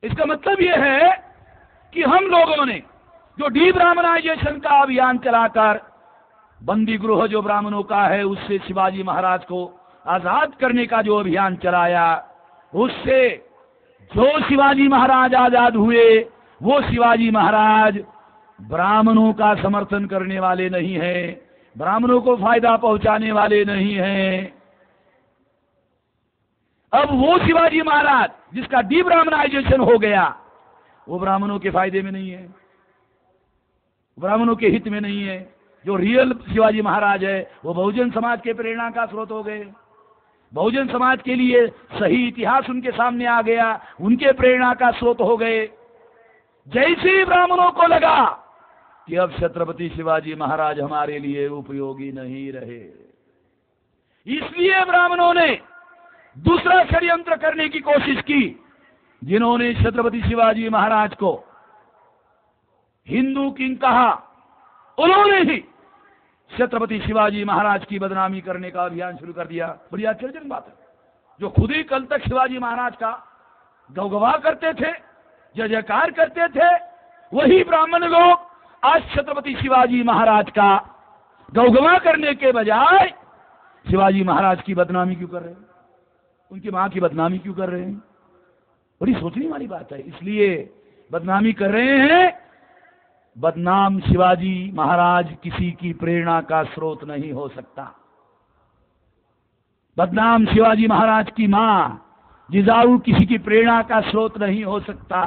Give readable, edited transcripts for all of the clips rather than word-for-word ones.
इसका मतलब यह है कि हम लोगों ने जो डीब्राह्मणाइजेशन का अभियान चलाकर बंदी गृह जो ब्राह्मणों का है उससे शिवाजी महाराज को आजाद करने का जो अभियान चलाया, उससे जो शिवाजी महाराज आजाद हुए वो शिवाजी महाराज ब्राह्मणों का समर्थन करने वाले नहीं हैं, ब्राह्मणों को फायदा पहुंचाने वाले नहीं हैं। अब वो शिवाजी महाराज जिसका डीब्राह्मणाइजेशन हो गया वो ब्राह्मणों के फायदे में नहीं है, ब्राह्मणों के हित में नहीं है। जो रियल शिवाजी महाराज है वो बहुजन समाज के प्रेरणा का स्रोत हो गए, बहुजन समाज के लिए सही इतिहास उनके सामने आ गया, उनके प्रेरणा का स्रोत हो गए। जैसे ही ब्राह्मणों को लगा कि अब छत्रपति शिवाजी महाराज हमारे लिए उपयोगी नहीं रहे, इसलिए ब्राह्मणों ने दूसरा षड्यंत्र करने की कोशिश की, जिन्होंने छत्रपति शिवाजी महाराज को हिंदू किंग कहा, उन्होंने ही छत्रपति शिवाजी महाराज की बदनामी करने का अभियान शुरू कर दिया। बड़ी आश्चर्यजनक बात है, जो खुद ही कल तक शिवाजी महाराज का गौगवा करते थे, जय जयकार करते थे, वही ब्राह्मण लोग आज छत्रपति शिवाजी महाराज का गौगवा करने के बजाय शिवाजी महाराज की बदनामी क्यों कर रहे हैं, उनकी मां की बदनामी क्यों कर रहे हैं। बड़ी सोचने वाली बात है। इसलिए बदनामी कर रहे हैं। बदनाम शिवाजी महाराज किसी की प्रेरणा का स्रोत नहीं हो सकता। बदनाम शिवाजी महाराज की मां जिजाऊ किसी की प्रेरणा का स्रोत नहीं हो सकता।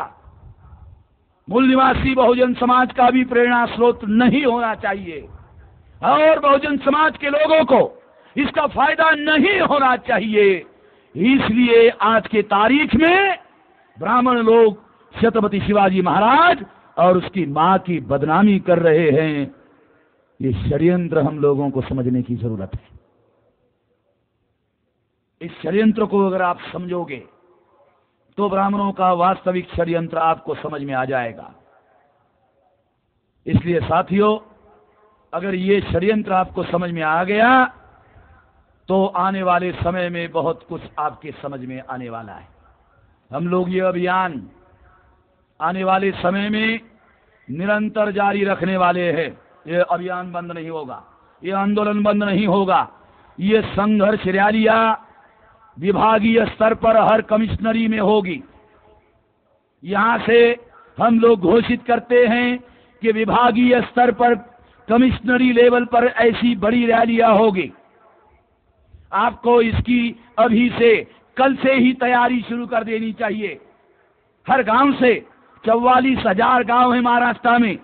मूल निवासी बहुजन समाज का भी प्रेरणा स्रोत नहीं होना चाहिए, और बहुजन समाज के लोगों को इसका फायदा नहीं होना चाहिए। इसलिए आज के तारीख में ब्राह्मण लोग छत्रपति शिवाजी महाराज और उसकी मां की बदनामी कर रहे हैं। ये षड्यंत्र हम लोगों को समझने की जरूरत है। इस षड्यंत्र को अगर आप समझोगे तो ब्राह्मणों का वास्तविक षड्यंत्र आपको समझ में आ जाएगा। इसलिए साथियों, अगर ये षड्यंत्र आपको समझ में आ गया तो आने वाले समय में बहुत कुछ आपके समझ में आने वाला है। हम लोग ये अभियान आने वाले समय में निरंतर जारी रखने वाले हैं। ये अभियान बंद नहीं होगा, ये आंदोलन बंद नहीं होगा। ये संघर्ष रैलियां विभागीय स्तर पर हर कमिश्नरी में होगी। यहां से हम लोग घोषित करते हैं कि विभागीय स्तर पर कमिश्नरी लेवल पर ऐसी बड़ी रैलियां होगी। आपको इसकी अभी से, कल से ही तैयारी शुरू कर देनी चाहिए। हर गांव से 44,000 गांव है महाराष्ट्र में,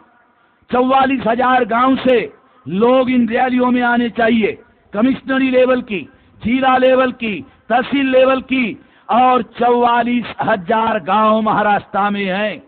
44,000 गांव से लोग इन रैलियों में आने चाहिए। कमिश्नरी लेवल की, जिला लेवल की, तहसील लेवल की, और 44,000 गांव महाराष्ट्र में हैं।